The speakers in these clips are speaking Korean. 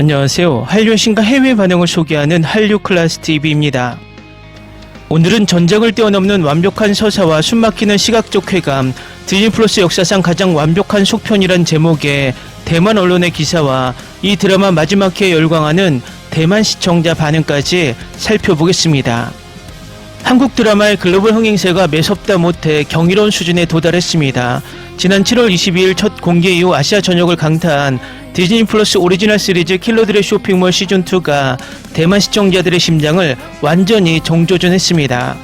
안녕하세요. 한류 신과 해외 반응을 소개하는 한류 클래스 TV입니다. 오늘은 전작을 뛰어넘는 완벽한 서사와 숨막히는 시각적 쾌감, 디즈니 플러스 역사상 가장 완벽한 속편이란 제목의 대만 언론의 기사와 이 드라마 마지막 회에 열광하는 대만 시청자 반응까지 살펴보겠습니다. 한국 드라마의 글로벌 흥행세가 매섭다 못해 경이로운 수준에 도달했습니다. 지난 7월 22일 첫 공개 이후 아시아 전역을 강타한 디즈니 플러스 오리지널 시리즈 킬러들의 쇼핑몰 시즌2가 대만 시청자들의 심장을 완전히 정조준했습니다.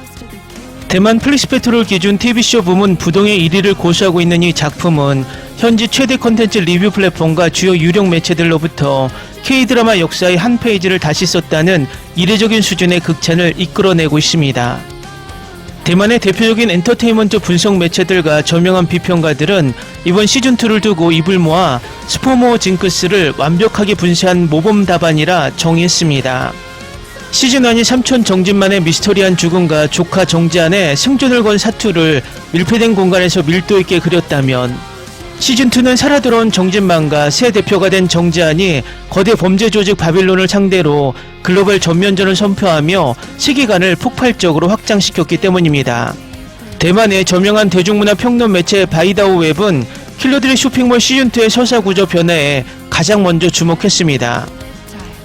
대만 플릭스페트롤 기준 TV쇼 부문 부동의 1위를 고수하고 있는 이 작품은 현지 최대 콘텐츠 리뷰 플랫폼과 주요 유령 매체들로부터 K드라마 역사의 한 페이지를 다시 썼다는 이례적인 수준의 극찬을 이끌어내고 있습니다. 대만의 대표적인 엔터테인먼트 분석 매체들과 저명한 비평가들은 이번 시즌2를 두고 입을 모아 스포모 징크스를 완벽하게 분쇄한 모범 답안이라 정의했습니다. 시즌1이 삼촌 정진만의 미스터리한 죽음과 조카 정지안의 생존을 건 사투를 밀폐된 공간에서 밀도 있게 그렸다면 시즌2는 살아 돌아온 정진만과 새 대표가 된 정지안이 거대 범죄 조직 바빌론을 상대로 글로벌 전면전을 선포하며 세계관을 폭발적으로 확장시켰기 때문입니다. 대만의 저명한 대중문화 평론 매체 바이다오 웹은 킬러들의 쇼핑몰 시즌2의 서사 구조 변화에 가장 먼저 주목했습니다.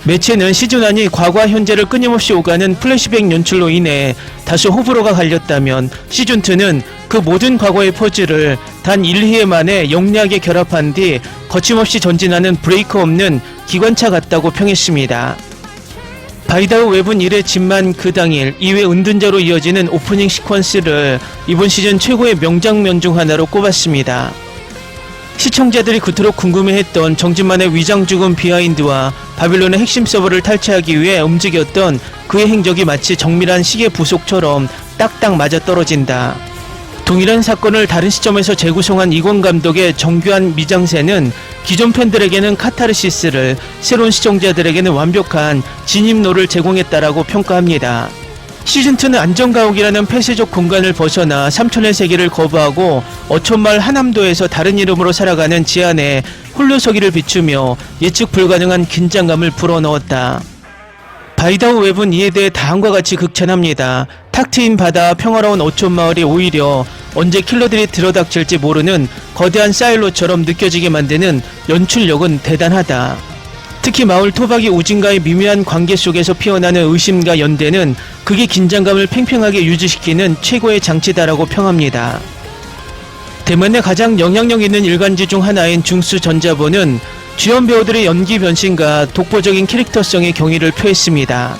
매체는 시즌1이 과거와 현재를 끊임없이 오가는 플래시백 연출로 인해 다소 호불호가 갈렸다면 시즌2는 그 모든 과거의 퍼즐을 단 1회 만에 영리하게 결합한 뒤 거침없이 전진하는 브레이크 없는 기관차 같다고 평했습니다. 바이다오 웹은 이래 집만 그 당일 2회 은둔자로 이어지는 오프닝 시퀀스를 이번 시즌 최고의 명장면 중 하나로 꼽았습니다. 시청자들이 그토록 궁금해했던 정진만의 위장 죽음 비하인드와 바빌론의 핵심 서버를 탈취하기 위해 움직였던 그의 행적이 마치 정밀한 시계 부속처럼 딱딱 맞아떨어진다. 동일한 사건을 다른 시점에서 재구성한 이권 감독의 정교한 미장센은 기존 팬들에게는 카타르시스를, 새로운 시청자들에게는 완벽한 진입로를 제공했다라고 평가합니다. 시즌2는 안전가옥이라는 폐쇄적 공간을 벗어나 삼촌의 세계를 거부하고 어촌마을 하남도에서 다른 이름으로 살아가는 지안의 홀로서기를 비추며 예측 불가능한 긴장감을 불어넣었다. 바이다오 웹은 이에 대해 다음과 같이 극찬합니다. 탁 트인 바다와 평화로운 어촌마을이 오히려 언제 킬러들이 들어닥칠지 모르는 거대한 사일로처럼 느껴지게 만드는 연출력은 대단하다. 특히 마을 토박이 우진과의 미묘한 관계 속에서 피어나는 의심과 연대는 극의 긴장감을 팽팽하게 유지시키는 최고의 장치다라고 평합니다. 대만의 가장 영향력 있는 일간지 중 하나인 중수전자보는 주연 배우들의 연기 변신과 독보적인 캐릭터성의 경의를 표했습니다.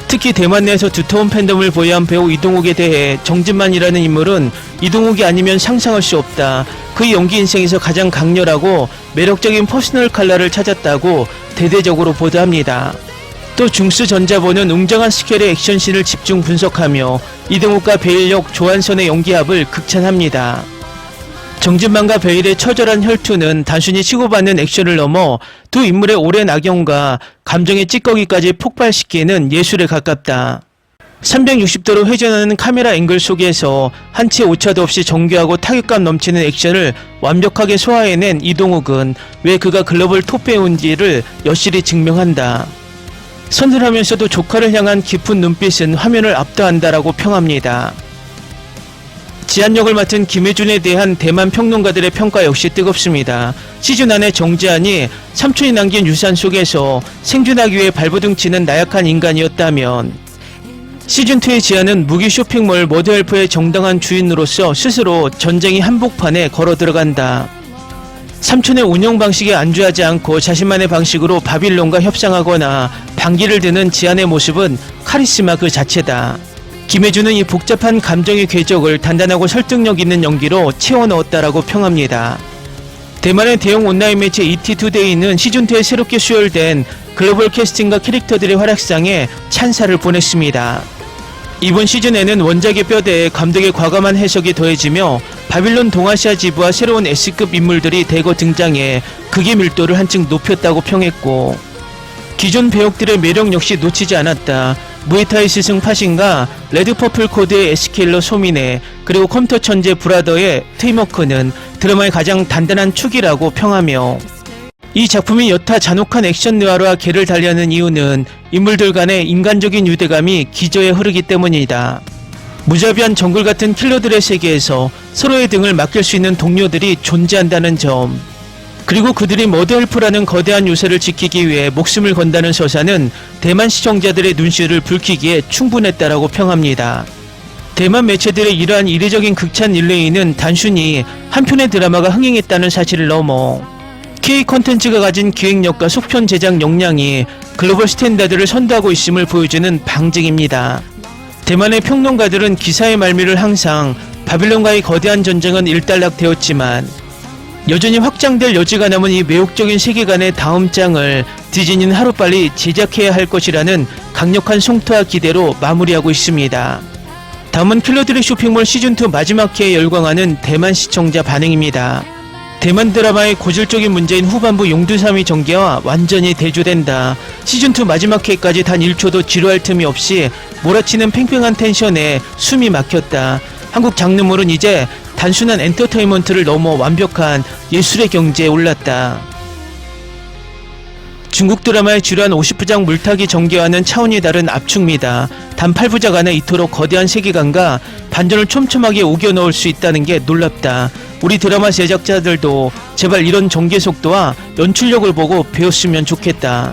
특히 대만 내에서 두터운 팬덤을 보유한 배우 이동욱에 대해 정진만이라는 인물은 이동욱이 아니면 상상할 수 없다. 그의 연기 인생에서 가장 강렬하고 매력적인 퍼스널 컬러를 찾았다고 대대적으로 보도합니다. 또 중수전자보는 웅장한 스케일의 액션씬을 집중 분석하며 이동욱과 베일역, 조한선의 연기합을 극찬합니다. 정진만과 베일의 처절한 혈투는 단순히 치고받는 액션을 넘어 두 인물의 오랜 악연과 감정의 찌꺼기까지 폭발시키는 예술에 가깝다. 360도로 회전하는 카메라 앵글 속에서 한치 오차도 없이 정교하고 타격감 넘치는 액션을 완벽하게 소화해낸 이동욱은 왜 그가 글로벌 톱 배우인지를 여실히 증명한다. 서늘하면서도 조카를 향한 깊은 눈빛은 화면을 압도한다라고 평합니다. 지안 역을 맡은 김혜준에 대한 대만 평론가들의 평가 역시 뜨겁습니다. 시즌 안에 정지안이 삼촌이 남긴 유산 속에서 생존하기 위해 발버둥 치는 나약한 인간이었다면 시즌2의 지안은 무기 쇼핑몰 머드헬프의 정당한 주인으로서 스스로 전쟁의 한복판에 걸어 들어간다. 삼촌의 운영 방식에 안주하지 않고 자신만의 방식으로 바빌론과 협상하거나 반기를 드는 지안의 모습은 카리스마 그 자체다. 김혜준은 이 복잡한 감정의 궤적을 단단하고 설득력 있는 연기로 채워넣었다라고 평합니다. 대만의 대형 온라인 매체 ETtoDay는 시즌2에 새롭게 수혈된 글로벌 캐스팅과 캐릭터들의 활약상에 찬사를 보냈습니다. 이번 시즌에는 원작의 뼈대에 감독의 과감한 해석이 더해지며 바빌론 동아시아 지부와 새로운 S급 인물들이 대거 등장해 극의 밀도를 한층 높였다고 평했고 기존 배역들의 매력 역시 놓치지 않았다. 무에타이 스승 파신과 레드퍼플 코드의 에스케일러 소미네 그리고 컴퓨터 천재 브라더의 테이머크는 드라마의 가장 단단한 축이라고 평하며 이 작품이 여타 잔혹한 액션 느와르와 궤를 달리하는 이유는 인물들 간의 인간적인 유대감이 기저에 흐르기 때문이다. 무자비한 정글 같은 킬러들의 세계에서 서로의 등을 맡길 수 있는 동료들이 존재한다는 점, 그리고 그들이 머드헬프라는 거대한 요새를 지키기 위해 목숨을 건다는 서사는 대만 시청자들의 눈시울을 붉히기에 충분했다라고 평합니다. 대만 매체들의 이러한 이례적인 극찬 릴레이는 단순히 한 편의 드라마가 흥행했다는 사실을 넘어 K 콘텐츠가 가진 기획력과 속편 제작 역량이 글로벌 스탠다드를 선도하고 있음을 보여주는 방증입니다. 대만의 평론가들은 기사의 말미를 항상 바빌론과의 거대한 전쟁은 일단락되었지만 여전히 확장될 여지가 남은 이 매혹적인 세계관의 다음 장을 디즈니는 하루빨리 제작해야 할 것이라는 강력한 송투와 기대로 마무리하고 있습니다. 다음은 킬러들의 쇼핑몰 시즌2 마지막 회에 열광하는 대만 시청자 반응입니다. 대만 드라마의 고질적인 문제인 후반부 용두삼이 전개와 완전히 대조된다. 시즌2 마지막 회까지 단 1초도 지루할 틈이 없이 몰아치는 팽팽한 텐션에 숨이 막혔다. 한국 장르물은 이제 단순한 엔터테인먼트를 넘어 완벽한 예술의 경지에 올랐다. 중국 드라마의 주류한 50부작 물타기 전개와는 차원이 다른 압축미다. 단 8부작 안에 이토록 거대한 세계관과 반전을 촘촘하게 우겨 넣을 수 있다는 게 놀랍다. 우리 드라마 제작자들도 제발 이런 전개 속도와 연출력을 보고 배웠으면 좋겠다.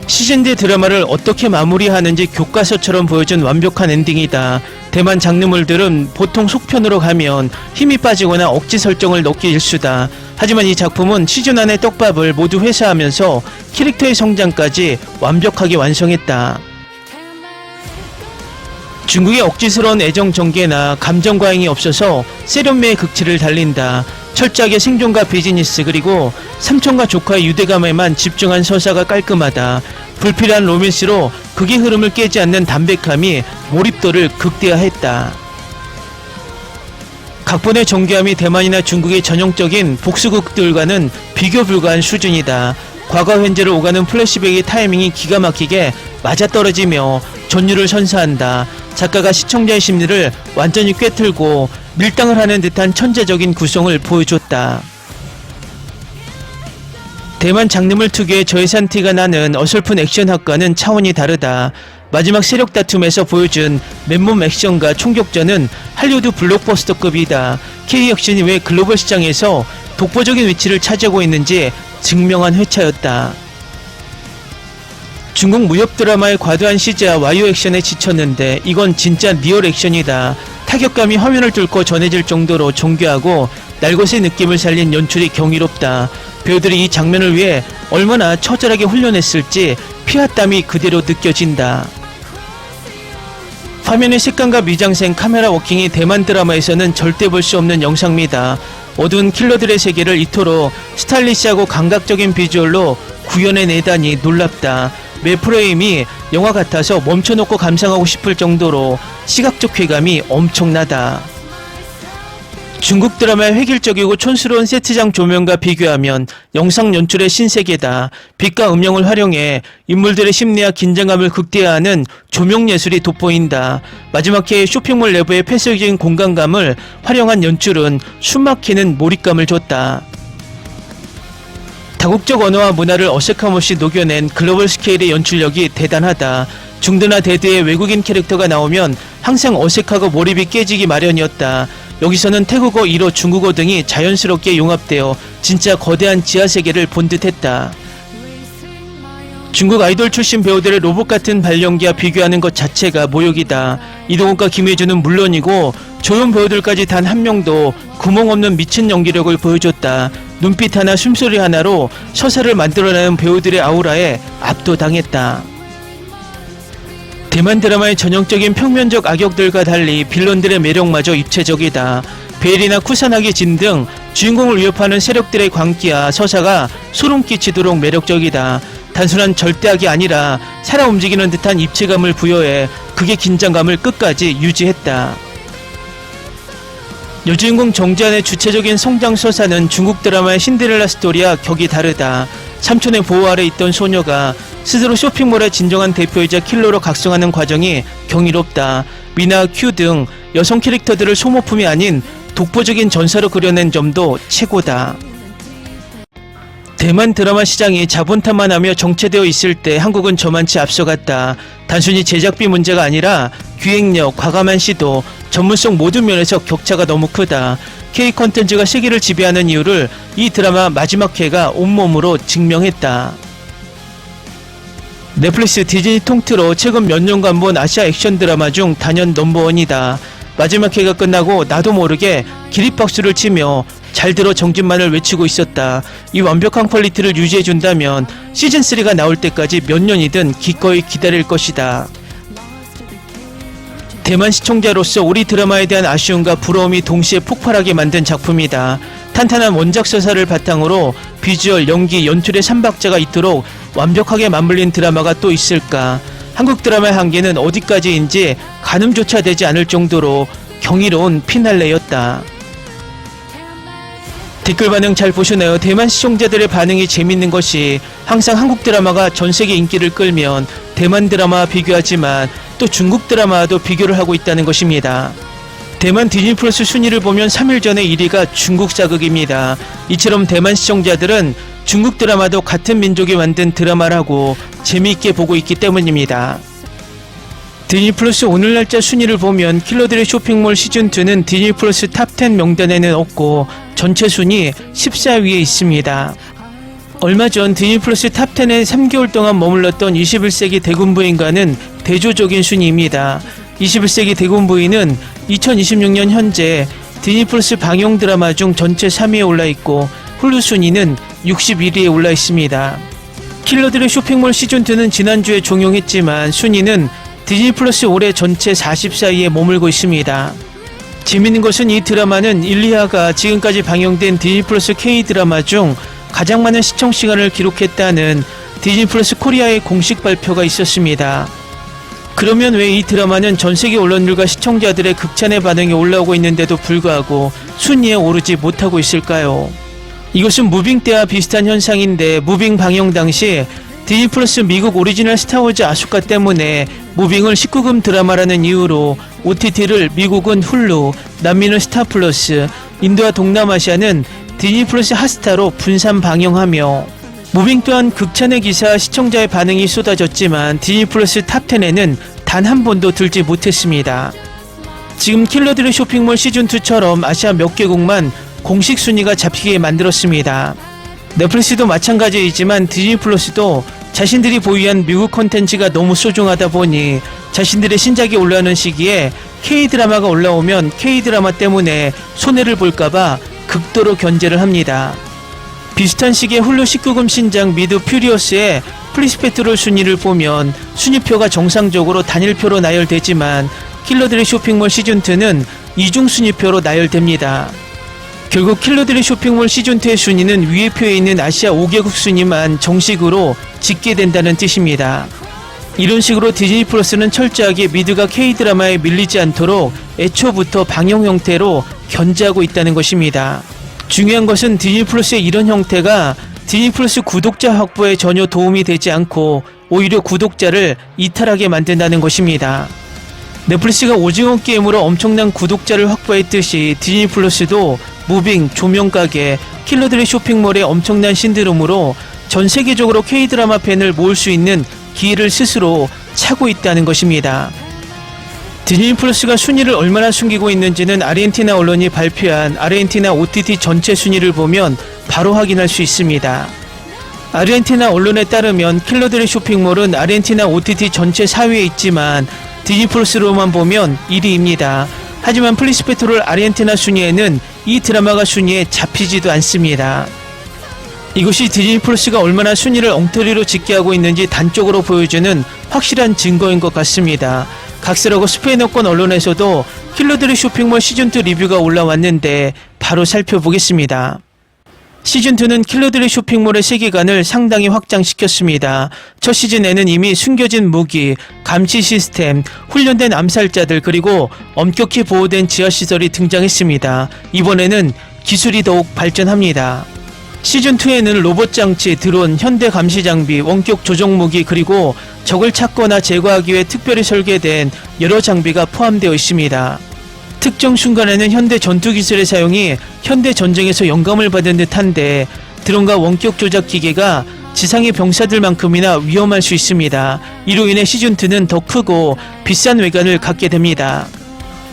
시즌2 드라마를 어떻게 마무리하는지 교과서처럼 보여준 완벽한 엔딩이다. 대만 장르물들은 보통 속편으로 가면 힘이 빠지거나 억지 설정을 넣기 일쑤다. 하지만 이 작품은 시즌 안의 떡밥을 모두 회수하면서 캐릭터의 성장까지 완벽하게 완성했다. 중국의 억지스러운 애정 전개나 감정 과잉이 없어서 세련매의 극치를 달린다. 철저하게 생존과 비즈니스 그리고 삼촌과 조카의 유대감에만 집중한 서사가 깔끔하다. 불필요한 로맨스로 극의 흐름을 깨지 않는 담백함이 몰입도를 극대화했다. 각본의 정교함이 대만이나 중국의 전형적인 복수극들과는 비교 불가한 수준이다. 과거 현재를 오가는 플래시백의 타이밍이 기가 막히게 맞아떨어지며 전율을 선사한다. 작가가 시청자의 심리를 완전히 꿰뚫고 밀당을 하는 듯한 천재적인 구성을 보여줬다. 대만 장르물 특유의 저예산 티가 나는 어설픈 액션학과는 차원이 다르다. 마지막 세력 다툼에서 보여준 맨몸 액션과 총격전은 할리우드 블록버스터급이다. K 액션이 왜 글로벌 시장에서 독보적인 위치를 차지하고 있는지 증명한 회차였다. 중국 무협 드라마의 과도한 CG와 와이어 액션에 지쳤는데 이건 진짜 리얼 액션이다. 타격감이 화면을 뚫고 전해질 정도로 정교하고 날것의 느낌을 살린 연출이 경이롭다. 배우들이 이 장면을 위해 얼마나 처절하게 훈련했을지 피와 땀이 그대로 느껴진다. 화면의 색감과 미장센, 카메라 워킹이 대만 드라마에서는 절대 볼 수 없는 영상미다. 어두운 킬러들의 세계를 이토록 스타일리시하고 감각적인 비주얼로 구현해내다니 놀랍다. 매 프레임이 영화 같아서 멈춰놓고 감상하고 싶을 정도로 시각적 쾌감이 엄청나다. 중국 드라마의 획일적이고 촌스러운 세트장 조명과 비교하면 영상 연출의 신세계다. 빛과 음영을 활용해 인물들의 심리와 긴장감을 극대화하는 조명 예술이 돋보인다. 마지막 회의 쇼핑몰 내부의 폐쇄적인 공간감을 활용한 연출은 숨막히는 몰입감을 줬다. 다국적 언어와 문화를 어색함 없이 녹여낸 글로벌 스케일의 연출력이 대단하다. 중드나 데드의 외국인 캐릭터가 나오면 항상 어색하고 몰입이 깨지기 마련이었다. 여기서는 태국어, 일어, 중국어 등이 자연스럽게 용합되어 진짜 거대한 지하세계를 본 듯했다. 중국 아이돌 출신 배우들의 로봇 같은 발연기와 비교하는 것 자체가 모욕이다. 이동욱과 김혜주는 물론이고 조연 배우들까지 단 한 명도 구멍 없는 미친 연기력을 보여줬다. 눈빛 하나 숨소리 하나로 서사를 만들어내는 배우들의 아우라에 압도당했다. 대만 드라마의 전형적인 평면적 악역들과 달리 빌런들의 매력마저 입체적이다. 베일이나 쿠사나기 진 등 주인공을 위협하는 세력들의 광기와 서사가 소름 끼치도록 매력적이다. 단순한 절대악이 아니라 살아 움직이는 듯한 입체감을 부여해 극의 긴장감을 끝까지 유지했다. 여주인공 정지안의 주체적인 성장 서사는 중국 드라마의 신데렐라 스토리와 격이 다르다. 삼촌의 보호 아래 있던 소녀가 스스로 쇼핑몰의 진정한 대표이자 킬러로 각성하는 과정이 경이롭다. 미나, 큐 등 여성 캐릭터들을 소모품이 아닌 독보적인 전사로 그려낸 점도 최고다. 대만 드라마 시장이 자본탐만하며 정체되어 있을 때 한국은 저만치 앞서갔다. 단순히 제작비 문제가 아니라 기획력, 과감한 시도, 전문성 모든 면에서 격차가 너무 크다. K 컨텐츠가 세계를 지배하는 이유를 이 드라마 마지막 회가 온몸으로 증명했다. 넷플릭스 디즈니 통틀어 최근 몇 년간 본 아시아 액션 드라마 중 단연 넘버원이다. 마지막 회가 끝나고 나도 모르게 기립박수를 치며 잘 들어 정진만을 외치고 있었다. 이 완벽한 퀄리티를 유지해준다면 시즌3가 나올 때까지 몇 년이든 기꺼이 기다릴 것이다. 대만 시청자로서 우리 드라마에 대한 아쉬움과 부러움이 동시에 폭발하게 만든 작품이다. 탄탄한 원작 서사를 바탕으로 비주얼, 연기, 연출의 삼박자가 있도록 완벽하게 맞물린 드라마가 또 있을까? 한국 드라마의 한계는 어디까지인지 가늠조차 되지 않을 정도로 경이로운 피날레였다. 댓글 반응 잘 보시나요? 대만 시청자들의 반응이 재밌는 것이 항상 한국 드라마가 전세계 인기를 끌면 대만 드라마와 비교하지만 또 중국 드라마와도 비교를 하고 있다는 것입니다. 대만 디즈니 플러스 순위를 보면 3일 전에 1위가 중국 자극입니다. 이처럼 대만 시청자들은 중국 드라마도 같은 민족이 만든 드라마라고 재미있게 보고 있기 때문입니다. 디즈니 플러스 오늘 날짜 순위를 보면 킬러들의 쇼핑몰 시즌2는 디즈니 플러스 탑10 명단에는 없고 전체 순위 14위에 있습니다. 얼마 전 디즈니 플러스 탑10에 3개월 동안 머물렀던 21세기 대군 부인과는 대조적인 순위입니다. 21세기 대군 부인은 2026년 현재 디즈니 플러스 방영 드라마 중 전체 3위에 올라있고 훌루 순위는 61위에 올라있습니다. 킬러들의 쇼핑몰 시즌2는 지난주에 종영했지만 순위는 디즈니 플러스 올해 전체 44위에 머물고 있습니다. 재밌는 것은 이 드라마는 1, 2화가 지금까지 방영된 디즈니 플러스 K 드라마 중 가장 많은 시청 시간을 기록했다는 디즈니 플러스 코리아의 공식 발표가 있었습니다. 그러면 왜 이 드라마는 전세계 언론들과 시청자들의 극찬의 반응이 올라오고 있는데도 불구하고 순위에 오르지 못하고 있을까요? 이것은 무빙 때와 비슷한 현상인데 무빙 방영 당시 디즈니 플러스 미국 오리지널 스타워즈 아수카 때문에 무빙을 19금 드라마라는 이유로 OTT를 미국은 훌루, 남미는 스타플러스, 인도와 동남아시아는 디즈니 플러스 핫스타로 분산 방영하며 무빙 또한 극찬의 기사와 시청자의 반응이 쏟아졌지만 디즈니 플러스 탑10에는 단 한 번도 들지 못했습니다. 지금 킬러들의 쇼핑몰 시즌2처럼 아시아 몇 개국만 공식 순위가 잡히게 만들었습니다. 넷플릭스도 마찬가지이지만 디즈니 플러스도 자신들이 보유한 미국 콘텐츠가 너무 소중하다 보니 자신들의 신작이 올라오는 시기에 K드라마가 올라오면 K드라마 때문에 손해를 볼까봐 극도로 견제를 합니다. 비슷한 시기에 훌루 19금 신작 미드 퓨리어스의 플리스페트롤 순위를 보면 순위표가 정상적으로 단일표로 나열되지만 킬러들의 쇼핑몰 시즌2는 이중 순위표로 나열됩니다. 결국 킬러들의 쇼핑몰 시즌2의 순위는 위에 표에 있는 아시아 5개국 순위만 정식으로 짓게 된다는 뜻입니다. 이런 식으로 디즈니 플러스는 철저하게 미드가 K드라마에 밀리지 않도록 애초부터 방영 형태로 견제하고 있다는 것입니다. 중요한 것은 디즈니 플러스의 이런 형태가 디즈니 플러스 구독자 확보에 전혀 도움이 되지 않고 오히려 구독자를 이탈하게 만든다는 것입니다. 넷플릭스가 오징어 게임으로 엄청난 구독자를 확보했듯이 디즈니 플러스도 무빙, 조명가게, 킬러들의 쇼핑몰의 엄청난 신드롬으로 전 세계적으로 K드라마 팬을 모을 수 있는 기회를 스스로 차고 있다는 것입니다. 디즈니 플러스가 순위를 얼마나 숨기고 있는지는 아르헨티나 언론이 발표한 아르헨티나 OTT 전체 순위를 보면 바로 확인할 수 있습니다. 아르헨티나 언론에 따르면 킬러들의 쇼핑몰은 아르헨티나 OTT 전체 4위에 있지만 디즈니 플러스로만 보면 1위입니다. 하지만 플리스페트롤 아르헨티나 순위에는 이 드라마가 순위에 잡히지도 않습니다. 이것이 디즈니 플러스가 얼마나 순위를 엉터리로 짓게 하고 있는지 단적으로 보여주는 확실한 증거인 것 같습니다. 각설하고 스페인어권 언론에서도 킬러들의 쇼핑몰 시즌2 리뷰가 올라왔는데 바로 살펴보겠습니다. 시즌2는 킬러들의 쇼핑몰의 세계관을 상당히 확장시켰습니다. 첫 시즌에는 이미 숨겨진 무기, 감시 시스템, 훈련된 암살자들 그리고 엄격히 보호된 지하시설이 등장했습니다. 이번에는 기술이 더욱 발전합니다. 시즌2에는 로봇 장치, 드론, 현대 감시 장비, 원격 조정 무기 그리고 적을 찾거나 제거하기 위해 특별히 설계된 여러 장비가 포함되어 있습니다. 특정 순간에는 현대 전투 기술의 사용이 현대 전쟁에서 영감을 받은 듯한데 드론과 원격 조작 기계가 지상의 병사들만큼이나 위험할 수 있습니다. 이로 인해 시즌2는 더 크고 비싼 외관을 갖게 됩니다.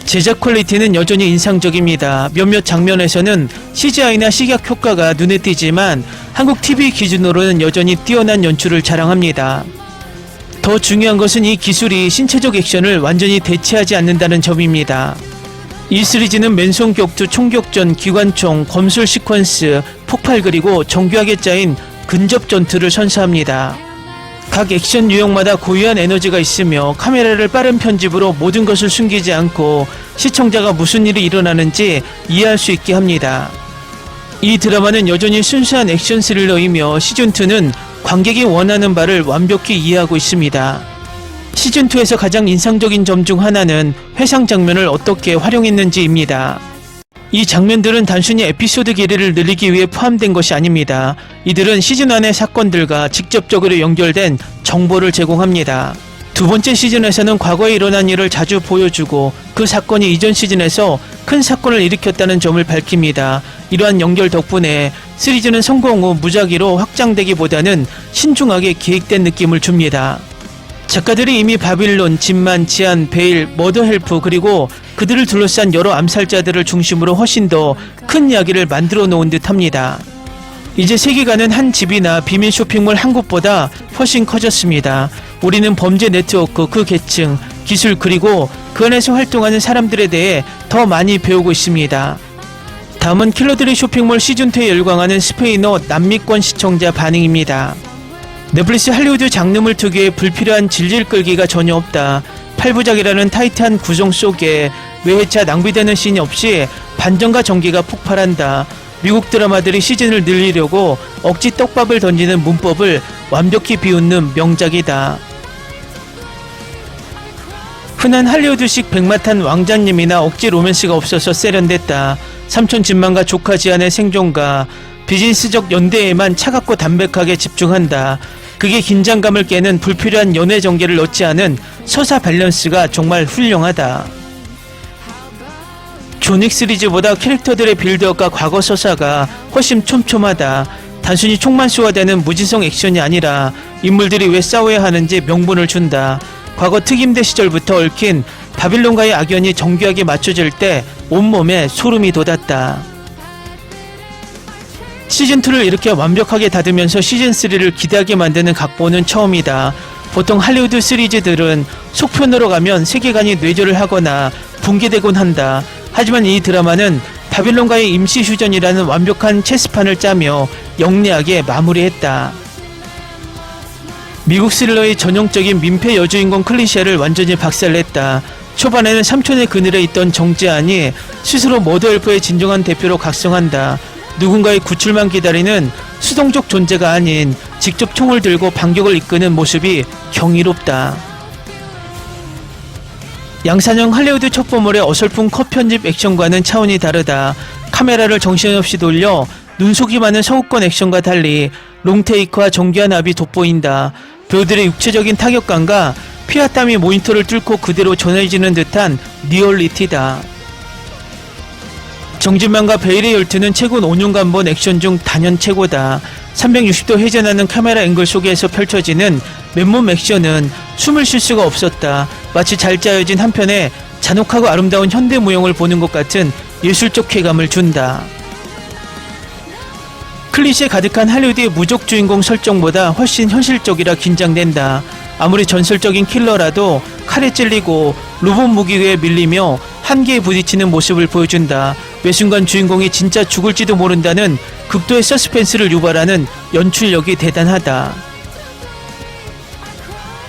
제작 퀄리티는 여전히 인상적입니다. 몇몇 장면에서는 CGI나 식약 효과가 눈에 띄지만 한국 TV 기준으로는 여전히 뛰어난 연출을 자랑합니다. 더 중요한 것은 이 기술이 신체적 액션을 완전히 대체하지 않는다는 점입니다. 이 시리즈는 맨손 격투, 총격전, 기관총, 검술 시퀀스, 폭발 그리고 정교하게 짜인 근접 전투를 선사합니다. 각 액션 유형마다 고유한 에너지가 있으며 카메라를 빠른 편집으로 모든 것을 숨기지 않고 시청자가 무슨 일이 일어나는지 이해할 수 있게 합니다. 이 드라마는 여전히 순수한 액션 스릴러이며 시즌2는 관객이 원하는 바를 완벽히 이해하고 있습니다. 시즌2에서 가장 인상적인 점 중 하나는 회상 장면을 어떻게 활용했는지입니다. 이 장면들은 단순히 에피소드 길이를 늘리기 위해 포함된 것이 아닙니다. 이들은 시즌1의 사건들과 직접적으로 연결된 정보를 제공합니다. 두 번째 시즌에서는 과거에 일어난 일을 자주 보여주고 그 사건이 이전 시즌에서 큰 사건을 일으켰다는 점을 밝힙니다. 이러한 연결 덕분에 시리즈는 성공 후 무작위로 확장되기보다는 신중하게 계획된 느낌을 줍니다. 작가들이 이미 바빌론, 진만, 지안, 베일, 머더헬프 그리고 그들을 둘러싼 여러 암살자들을 중심으로 훨씬 더 큰 이야기를 만들어 놓은 듯 합니다. 이제 세계관은 한 집이나 비밀 쇼핑몰 한 곳보다 훨씬 커졌습니다. 우리는 범죄 네트워크, 그 계층, 기술 그리고 그 안에서 활동하는 사람들에 대해 더 많이 배우고 있습니다. 다음은 킬러들의 쇼핑몰 시즌2에 열광하는 스페인어 남미권 시청자 반응입니다. 넷플릭스 할리우드 장르물 특유의 불필요한 질질 끌기가 전혀 없다. 8부작이라는 타이트한 구성 속에 매회차 낭비되는 씬이 없이 반전과 전개가 폭발한다. 미국 드라마들이 시즌을 늘리려고 억지 떡밥을 던지는 문법을 완벽히 비웃는 명작이다. 흔한 할리우드식 백마탄 왕자님이나 억지 로맨스가 없어서 세련됐다. 삼촌 진만과 조카 지안의 생존과 비즈니스적 연대에만 차갑고 담백하게 집중한다. 그게 긴장감을 깨는 불필요한 연애 전개를 넣지 않은 서사 밸런스가 정말 훌륭하다. 존윅 시리즈보다 캐릭터들의 빌드업과 과거 서사가 훨씬 촘촘하다. 단순히 총만 쏘아대는 무지성 액션이 아니라 인물들이 왜 싸워야 하는지 명분을 준다. 과거 특임대 시절부터 얽힌 바빌론과의 악연이 정교하게 맞춰질 때 온몸에 소름이 돋았다. 시즌2를 이렇게 완벽하게 닫으면서 시즌3를 기대하게 만드는 각본은 처음이다. 보통 할리우드 시리즈들은 속편으로 가면 세계관이 뇌절을 하거나 붕괴되곤 한다. 하지만 이 드라마는 바빌론과의 임시 휴전이라는 완벽한 체스판을 짜며 영리하게 마무리했다. 미국 스릴러의 전형적인 민폐 여주인공 클리셰를 완전히 박살냈다. 초반에는 삼촌의 그늘에 있던 정지안이 스스로 머더엘프의 진정한 대표로 각성한다. 누군가의 구출만 기다리는 수동적 존재가 아닌 직접 총을 들고 반격을 이끄는 모습이 경이롭다. 양산형 할리우드 첩보물의 어설픈 컷 편집 액션과는 차원이 다르다. 카메라를 정신없이 돌려 눈속이 많은 서구권 액션과 달리 롱테이크와 정교한 압이 돋보인다. 배우들의 육체적인 타격감과 피와 땀이 모니터를 뚫고 그대로 전해지는 듯한 리얼리티다. 정진만과 베일의 열투는 최근 5년간 본 액션 중 단연 최고다. 360도 회전하는 카메라 앵글 속에서 펼쳐지는 맨몸 액션은 숨을 쉴 수가 없었다. 마치 잘 짜여진 한 편의 잔혹하고 아름다운 현대무용을 보는 것 같은 예술적 쾌감을 준다. 클리셰 가득한 할리우드의 무적 주인공 설정보다 훨씬 현실적이라 긴장된다. 아무리 전설적인 킬러라도 칼에 찔리고 로봇 무기에 밀리며 한계에 부딪히는 모습을 보여준다. 매 순간 주인공이 진짜 죽을지도 모른다는 극도의 서스펜스를 유발하는 연출력이 대단하다.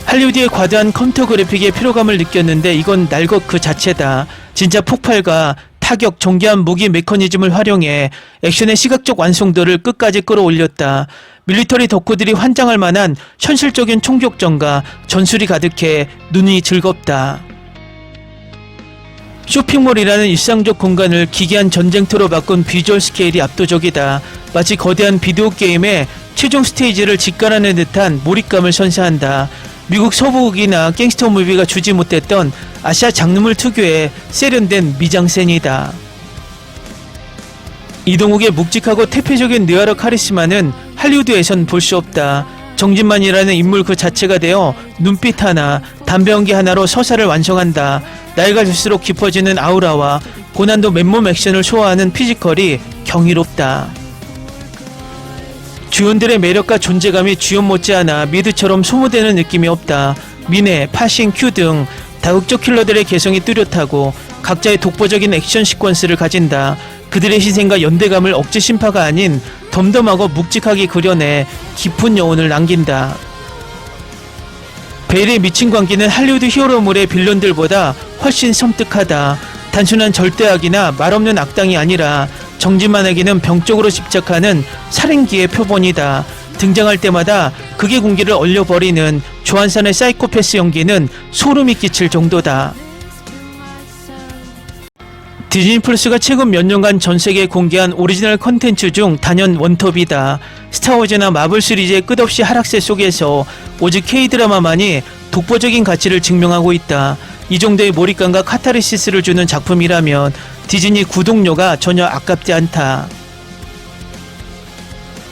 할리우드의 과도한 컴퓨터 그래픽에 피로감을 느꼈는데 이건 날 것 그 자체다. 진짜 폭발과 타격, 정교한 무기 메커니즘을 활용해 액션의 시각적 완성도를 끝까지 끌어올렸다. 밀리터리 덕후들이 환장할 만한 현실적인 총격전과 전술이 가득해 눈이 즐겁다. 쇼핑몰이라는 일상적 공간을 기괴한 전쟁터로 바꾼 비주얼 스케일이 압도적이다. 마치 거대한 비디오 게임의 최종 스테이지를 직관하는 듯한 몰입감을 선사한다. 미국 서부극이나 갱스터 무비가 주지 못했던 아시아 장르물 특유의 세련된 미장센이다. 이동욱의 묵직하고 태폐적인 느와르 카리스마는 할리우드에선 볼 수 없다. 정진만이라는 인물 그 자체가 되어 눈빛 하나, 담배 연기 하나로 서사를 완성한다. 나이가 들수록 깊어지는 아우라와 고난도 맨몸 액션을 소화하는 피지컬이 경이롭다. 주연들의 매력과 존재감이 주연 못지않아 미드처럼 소모되는 느낌이 없다. 미네, 파싱, 큐 등 다국적 킬러들의 개성이 뚜렷하고 각자의 독보적인 액션 시퀀스를 가진다. 그들의 희생과 연대감을 억지 심파가 아닌 덤덤하고 묵직하게 그려내 깊은 여운을 남긴다. 베일의 미친 광기는 할리우드 히어로물의 빌런들보다 훨씬 섬뜩하다. 단순한 절대악이나 말없는 악당이 아니라 정진만에게는 병적으로 집착하는 살인기의 표본이다. 등장할 때마다 극의 공기를 얼려버리는 조한산의 사이코패스 연기는 소름이 끼칠 정도다. 디즈니 플러스가 최근 몇 년간 전 세계에 공개한 오리지널 컨텐츠 중 단연 원톱이다. 스타워즈나 마블 시리즈의 끝없이 하락세 속에서 오직 K-드라마만이 독보적인 가치를 증명하고 있다. 이 정도의 몰입감과 카타르시스를 주는 작품이라면 디즈니 구독료가 전혀 아깝지 않다.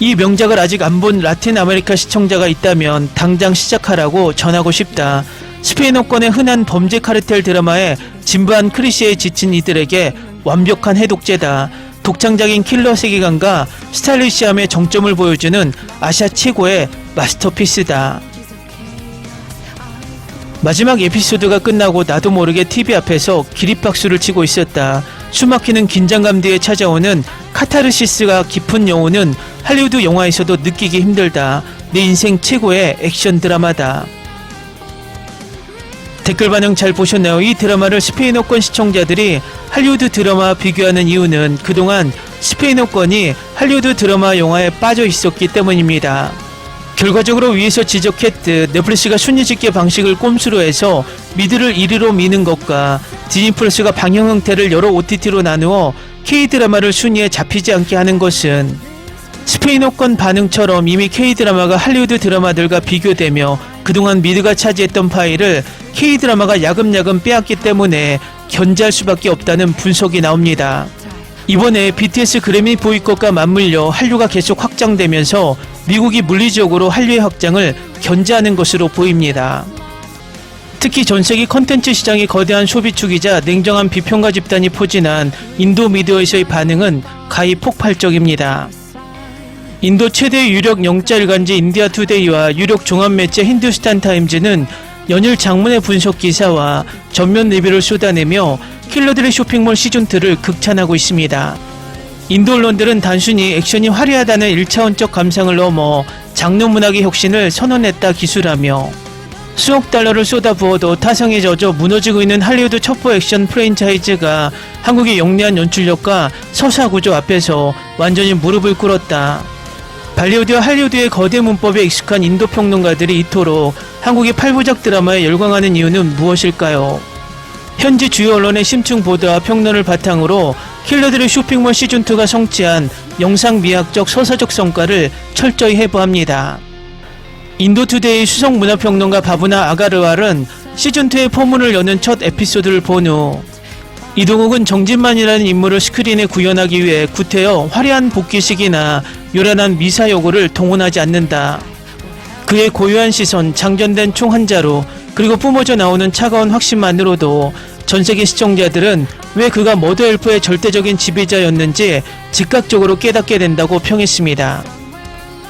이 명작을 아직 안 본 라틴 아메리카 시청자가 있다면 당장 시작하라고 전하고 싶다. 스페인어권의 흔한 범죄 카르텔 드라마에 진부한 클리셰에 지친 이들에게 완벽한 해독제다. 독창적인 킬러 세계관과 스타일리시함의 정점을 보여주는 아시아 최고의 마스터피스다. 마지막 에피소드가 끝나고 나도 모르게 TV 앞에서 기립박수를 치고 있었다. 숨막히는 긴장감 뒤에 찾아오는 카타르시스가 깊은 여운은 할리우드 영화에서도 느끼기 힘들다. 내 인생 최고의 액션 드라마다. 댓글 반응 잘 보셨나요? 이 드라마를 스페인어권 시청자들이 할리우드 드라마와 비교하는 이유는 그동안 스페인어권이 할리우드 드라마 영화에 빠져 있었기 때문입니다. 결과적으로 위에서 지적했듯 넷플릭스가 순위 집계 방식을 꼼수로 해서 미드를 1위로 미는 것과 디즈니 플러스가 방영 형태를 여러 OTT로 나누어 K-드라마를 순위에 잡히지 않게 하는 것은 스페인어권 반응처럼 이미 K-드라마가 할리우드 드라마들과 비교되며 그동안 미드가 차지했던 파일을 K-드라마가 야금야금 빼앗기 때문에 견제할 수밖에 없다는 분석이 나옵니다. 이번에 BTS 그래미 보이콧과 맞물려 한류가 계속 확장되면서 미국이 물리적으로 한류의 확장을 견제하는 것으로 보입니다. 특히 전세계 컨텐츠 시장이 거대한 소비축이자 냉정한 비평가 집단이 포진한 인도 미디어에서의 반응은 가히 폭발적입니다. 인도 최대 유력 영자 일간지 인디아 투데이와 유력 종합매체 힌두스탄 타임즈는 연일 장문의 분석 기사와 전면 리뷰를 쏟아내며 킬러들의 쇼핑몰 시즌2를 극찬하고 있습니다. 인도 언론들은 단순히 액션이 화려하다는 1차원적 감상을 넘어 장르 문학의 혁신을 선언했다 기술하며 수억 달러를 쏟아부어도 타성에 젖어 무너지고 있는 할리우드 첩보 액션 프랜차이즈가 한국의 영리한 연출력과 서사 구조 앞에서 완전히 무릎을 꿇었다. 발리우드와 할리우드의 거대 문법에 익숙한 인도 평론가들이 이토록 한국의 8부작 드라마에 열광하는 이유는 무엇일까요? 현지 주요 언론의 심층 보도와 평론을 바탕으로 킬러들의 쇼핑몰 시즌2가 성취한 영상미학적 서사적 성과를 철저히 해부합니다. 인도투데이 수석문화평론가 바부나 아가르왈은 시즌2의 포문을 여는 첫 에피소드를 본 후 이동욱은 정진만이라는 인물을 스크린에 구현하기 위해 구태여 화려한 복귀식이나 요란한 미사여구를 동원하지 않는다. 그의 고요한 시선, 장전된 총 한 자루, 그리고 뿜어져 나오는 차가운 확신만으로도 전세계 시청자들은 왜 그가 머더엘프의 절대적인 지배자였는지 즉각적으로 깨닫게 된다고 평했습니다.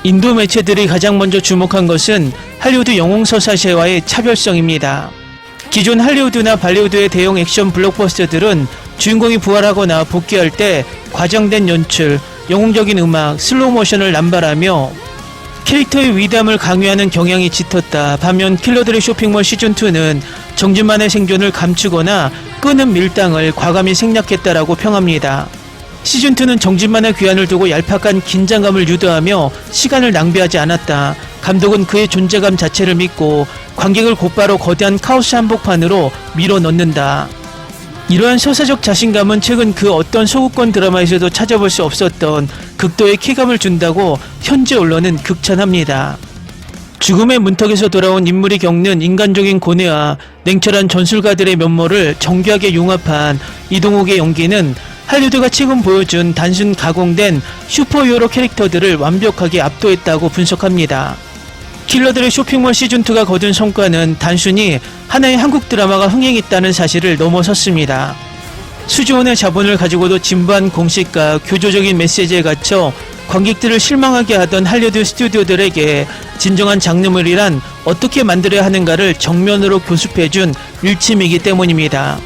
인도 매체들이 가장 먼저 주목한 것은 할리우드 영웅서사시와의 차별성입니다. 기존 할리우드나 발리우드의 대형 액션 블록버스터들은 주인공이 부활하거나 복귀할 때 과장된 연출, 영웅적인 음악, 슬로우 모션을 남발하며 캐릭터의 위담을 강요하는 경향이 짙었다. 반면 킬러들의 쇼핑몰 시즌2는 정진만의 생존을 감추거나 끄는 밀당을 과감히 생략했다라고 평합니다. 시즌2는 정진만의 귀환을 두고 얄팍한 긴장감을 유도하며 시간을 낭비하지 않았다. 감독은 그의 존재감 자체를 믿고 관객을 곧바로 거대한 카오스 한복판으로 밀어넣는다. 이러한 서사적 자신감은 최근 그 어떤 소극권 드라마에서도 찾아볼 수 없었던 극도의 쾌감을 준다고 현지 언론은 극찬합니다. 죽음의 문턱에서 돌아온 인물이 겪는 인간적인 고뇌와 냉철한 전술가들의 면모를 정교하게 융합한 이동욱의 연기는 할리우드가 최근 보여준 단순 가공된 슈퍼히어로 캐릭터들을 완벽하게 압도했다고 분석합니다. 킬러들의 쇼핑몰 시즌2가 거둔 성과는 단순히 하나의 한국 드라마가 흥행했다는 사실을 넘어섰습니다. 수조원의 자본을 가지고도 진부한 공식과 교조적인 메시지에 갇혀 관객들을 실망하게 하던 할리우드 스튜디오들에게 진정한 장르물이란 어떻게 만들어야 하는가를 정면으로 교습해준 일침이기 때문입니다.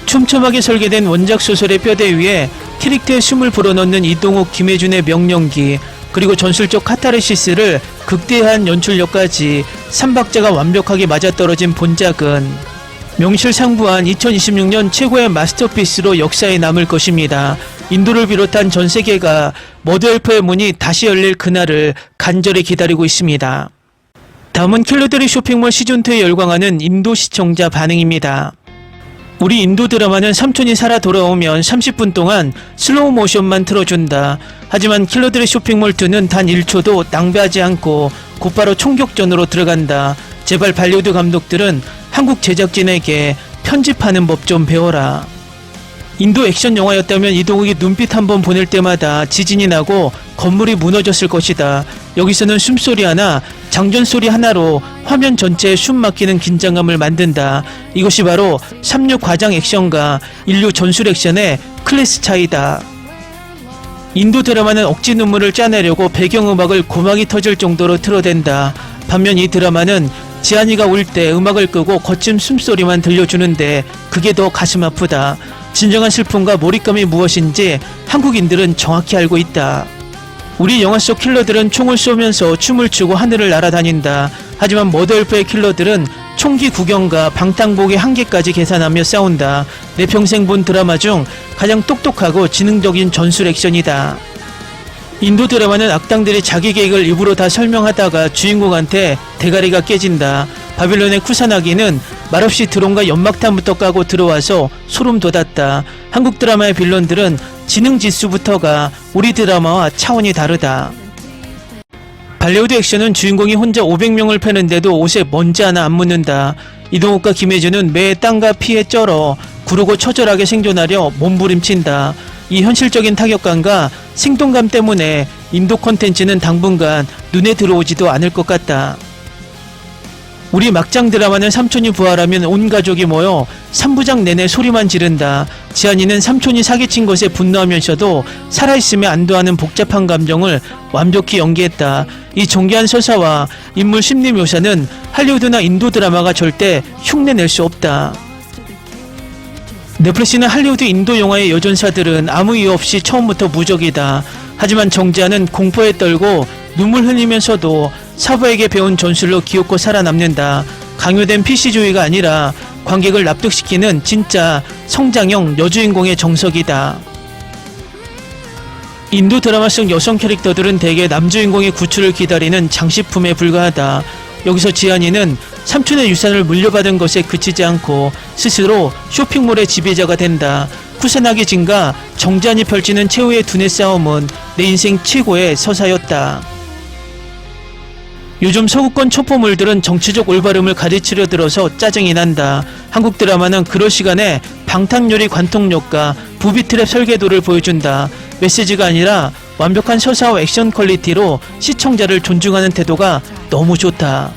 촘촘하게 설계된 원작 소설의 뼈대 위에 캐릭터의 숨을 불어넣는 이동욱, 김혜준의 명령기, 그리고 전술적 카타르시스를 극대화한 연출력까지 3박자가 완벽하게 맞아떨어진 본작은 명실상부한 2026년 최고의 마스터피스로 역사에 남을 것입니다. 인도를 비롯한 전 세계가 머드엘프의 문이 다시 열릴 그날을 간절히 기다리고 있습니다. 다음은 킬러들의 쇼핑몰 시즌2에 열광하는 인도 시청자 반응입니다. 우리 인도 드라마는 삼촌이 살아 돌아오면 30분 동안 슬로우 모션만 틀어준다. 하지만 킬러들의 쇼핑몰2는 단 1초도 낭비하지 않고 곧바로 총격전으로 들어간다. 제발 발리우드 감독들은 한국 제작진에게 편집하는 법 좀 배워라. 인도 액션 영화였다면 이동욱이 눈빛 한번 보낼 때마다 지진이 나고 건물이 무너졌을 것이다. 여기서는 숨소리 하나, 장전 소리 하나로 화면 전체에 숨 막히는 긴장감을 만든다. 이것이 바로 36 과장 액션과 인류 전술 액션의 클래스 차이다. 인도 드라마는 억지 눈물을 짜내려고 배경음악을 고막이 터질 정도로 틀어댄다. 반면 이 드라마는 지한이가 울 때 음악을 끄고 거친 숨소리만 들려주는데 그게 더 가슴 아프다. 진정한 슬픔과 몰입감이 무엇인지 한국인들은 정확히 알고 있다. 우리 영화 속 킬러들은 총을 쏘면서 춤을 추고 하늘을 날아다닌다. 하지만 머드엘프의 킬러들은 총기 구경과 방탄복의 한계까지 계산하며 싸운다. 내 평생 본 드라마 중 가장 똑똑하고 지능적인 전술 액션이다. 인도 드라마는 악당들이 자기 계획을 입으로 다 설명하다가 주인공한테 대가리가 깨진다. 바빌론의 쿠사나기는 말없이 드론과 연막탄부터 까고 들어와서 소름 돋았다. 한국 드라마의 빌런들은 지능 지수부터가 우리 드라마와 차원이 다르다. 발리우드 액션은 주인공이 혼자 500명을 패는데도 옷에 먼지 하나 안 묻는다. 이동욱과 김혜준은 매의 땅과 피에 쩔어 구르고 처절하게 생존하려 몸부림친다. 이 현실적인 타격감과 생동감 때문에 인도 콘텐츠는 당분간 눈에 들어오지도 않을 것 같다. 우리 막장 드라마는 삼촌이 부활하면 온 가족이 모여 3부작 내내 소리만 지른다. 지한이는 삼촌이 사기친 것에 분노하면서도 살아있으며 안도하는 복잡한 감정을 완벽히 연기했다. 이 정교한 서사와 인물 심리 묘사는 할리우드나 인도 드라마가 절대 흉내낼 수 없다. 넷플릭스는 할리우드 인도 영화의 여전사들은 아무 이유 없이 처음부터 무적이다. 하지만 정지한은 공포에 떨고 눈물 흘리면서도 사부에게 배운 전술로 기어코 살아남는다. 강요된 PC주의가 아니라 관객을 납득시키는 진짜 성장형 여주인공의 정석이다. 인도 드라마 속 여성 캐릭터들은 대개 남주인공의 구출을 기다리는 장식품에 불과하다. 여기서 지한이는 삼촌의 유산을 물려받은 것에 그치지 않고 스스로 쇼핑몰의 지배자가 된다. 쿠사나기 진과 정지한이 펼치는 최후의 두뇌 싸움은 내 인생 최고의 서사였다. 요즘 서구권 첩보물들은 정치적 올바름을 가르치려 들어서 짜증이 난다. 한국 드라마는 그럴 시간에 방탄요리 관통력과 부비트랩 설계도를 보여준다. 메시지가 아니라 완벽한 서사와 액션 퀄리티로 시청자를 존중하는 태도가 너무 좋다.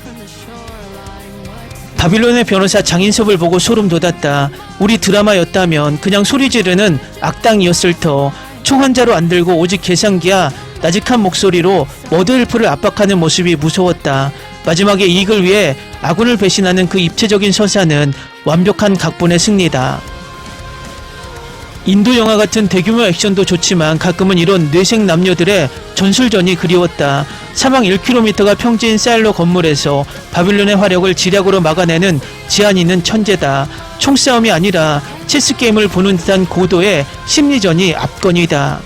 바빌론의 변호사 장인섭을 보고 소름 돋았다. 우리 드라마였다면 그냥 소리 지르는 악당이었을 터. 총 한 자루 안 들고 오직 계산기야 나직한 목소리로 머드엘프를 압박하는 모습이 무서웠다. 마지막에 이익을 위해 아군을 배신하는 그 입체적인 서사는 완벽한 각본의 승리다. 인도 영화 같은 대규모 액션도 좋지만 가끔은 이런 뇌생 남녀들의 전술전이 그리웠다. 사방 1km가 평지인 사일로 건물에서 바빌론의 화력을 지략으로 막아내는 지한이는 천재다. 총싸움이 아니라 체스게임을 보는 듯한 고도의 심리전이 압권이다.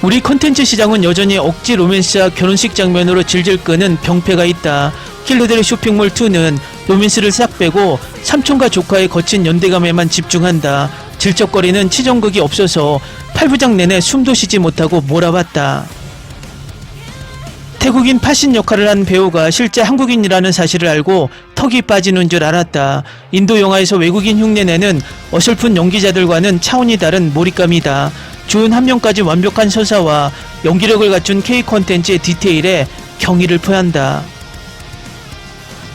우리 컨텐츠 시장은 여전히 억지 로맨스와 결혼식 장면으로 질질 끄는 병폐가 있다. 킬러들의 쇼핑몰2는 로맨스를 싹 빼고 삼촌과 조카의 거친 연대감에만 집중한다. 질적거리는 치정극이 없어서 8부작 내내 숨도 쉬지 못하고 몰아봤다. 태국인 파신 역할을 한 배우가 실제 한국인이라는 사실을 알고 더 턱이 빠지는 줄 알았다. 인도 영화에서 외국인 흉내내는 어설픈 연기자들과는 차원이 다른 몰입감이다. 주은 한 명까지 완벽한 서사와 연기력을 갖춘 K 콘텐츠의 디테일에 경의를 표한다.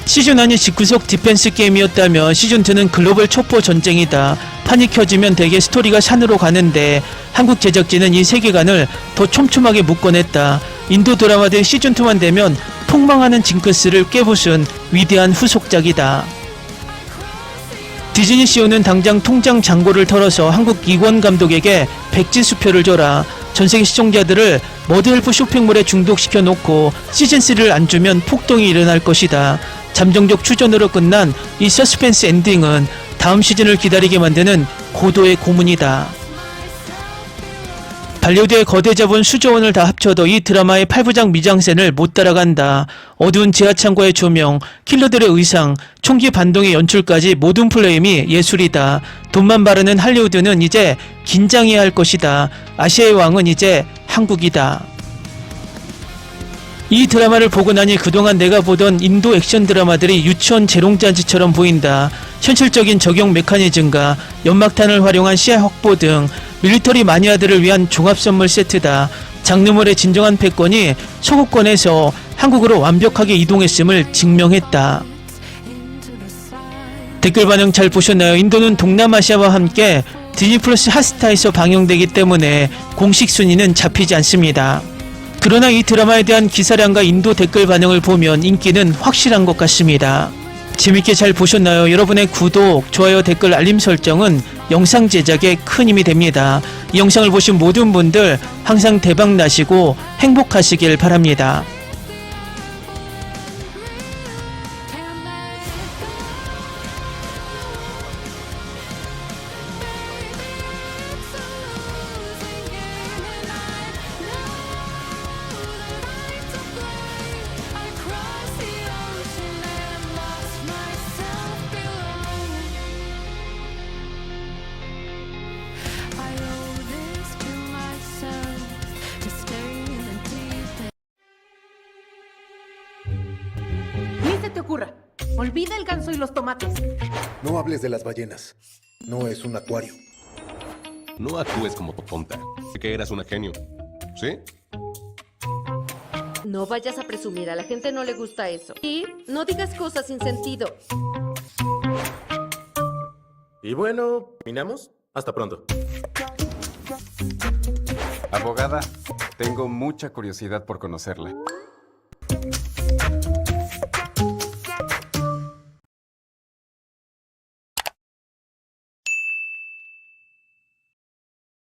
시즌1이 집구석 디펜스 게임이었다면 시즌2는 글로벌 첩보 전쟁이다. 판이 켜지면 대개 스토리가 산으로 가는데 한국 제작진은 이 세계관을 더 촘촘하게 묶어냈다. 인도 드라마들 시즌2만 되면 폭망하는 징크스를 깨부순 위대한 후속작이다. 디즈니 CEO는 당장 통장 잔고를 털어서 한국 이권 감독에게 백지수표를 줘라. 전세계 시청자들을 머드헬프 쇼핑몰에 중독시켜 놓고 시즌3를 안 주면 폭동이 일어날 것이다. 잠정적 추전으로 끝난 이 서스펜스 엔딩은 다음 시즌을 기다리게 만드는 고도의 고문이다. 발리우드의 거대 자본 수조 원을 다 합쳐도 이 드라마의 8부작 미장센을 못 따라간다. 어두운 지하창고의 조명, 킬러들의 의상, 총기 반동의 연출까지 모든 플레임이 예술이다. 돈만 바르는 할리우드는 이제 긴장해야 할 것이다. 아시아의 왕은 이제 한국이다. 이 드라마를 보고 나니 그동안 내가 보던 인도 액션 드라마들이 유치원 재롱잔치처럼 보인다. 현실적인 적용 메커니즘과 연막탄을 활용한 시야 확보 등 밀리터리 마니아들을 위한 종합선물 세트다. 장르물의 진정한 패권이 서구권에서 한국으로 완벽하게 이동했음을 증명했다. 댓글 반응 잘 보셨나요? 인도는 동남아시아와 함께 디즈니 플러스 핫스타에서 방영되기 때문에 공식 순위는 잡히지 않습니다. 그러나 이 드라마에 대한 기사량과 인도 댓글 반응을 보면 인기는 확실한 것 같습니다. 재밌게 잘 보셨나요? 여러분의 구독, 좋아요, 댓글, 알림 설정은 영상 제작에 큰 힘이 됩니다. 이 영상을 보신 모든 분들 항상 대박 나시고 행복하시길 바랍니다. Ni se te ocurra. Olvida el ganso y los tomates. No hables de las ballenas. No es un acuario. No actúes como tonta. Sé que eras una genio. ¿Sí? No vayas a presumir, a la gente no le gusta eso. Y no digas cosas sin sentido. Y bueno, ¿terminamos? Hasta pronto. Abogada, tengo mucha curiosidad por conocerla.